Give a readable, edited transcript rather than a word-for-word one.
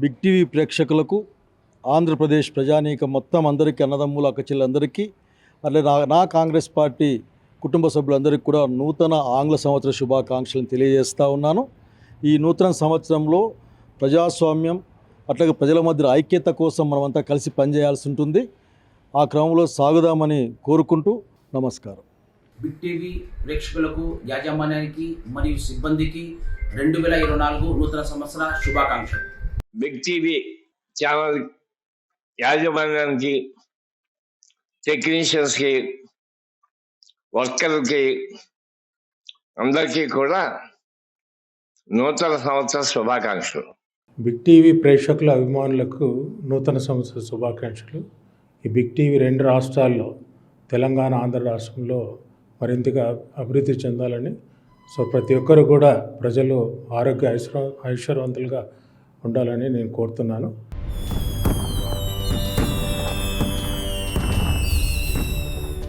Big TV ప్రేక్షకులకు ఆంధ్రప్రదేశ్ ప్రజానీకం మొత్తం అందరికీ అన్నదమ్ముల అక్కచెల్లందరికీ అట్లే నా కాంగ్రెస్ పార్టీ కుటుంబ సభ్యులందరికీ కూడా నూతన ఆంగ్ల సంవత్సర శుభాకాంక్షలను తెలియజేస్తూ ఉన్నాను. ఈ నూతన సంవత్సరంలో ప్రజాస్వామ్యం అట్లాగే ప్రజల మధ్య ఐక్యత కోసం మనమంతా కలిసి పనిచేయాల్సి ఉంటుంది. ఆ క్రమంలో సాగుదామని కోరుకుంటూ నమస్కారం. బిగ్ టీవీ ప్రేక్షకులకు, యాజమాన్యానికి మరియు సిబ్బందికి 2024 నూతన సంవత్సర శుభాకాంక్షలు. బిగ్ టీవీ ఛానల్ యాజమాన్యానికి, టెక్నీషియన్స్కి, వర్కర్కి అందరికీ కూడా నూతన సంవత్సర శుభాకాంక్షలు. బిగ్ టీవీ ప్రేక్షకుల అభిమానులకు నూతన సంవత్సర శుభాకాంక్షలు. ఈ బిగ్ టీవీ 2 రాష్ట్రాల్లో, తెలంగాణ, ఆంధ్ర రాష్ట్రంలో మరింతగా అభివృద్ధి చెందాలని, ప్రతి ఒక్కరు కూడా ప్రజలు ఆరోగ్య ఐశ్వర్యవంతులుగా ఉండాలని నేను కోరుతున్నాను.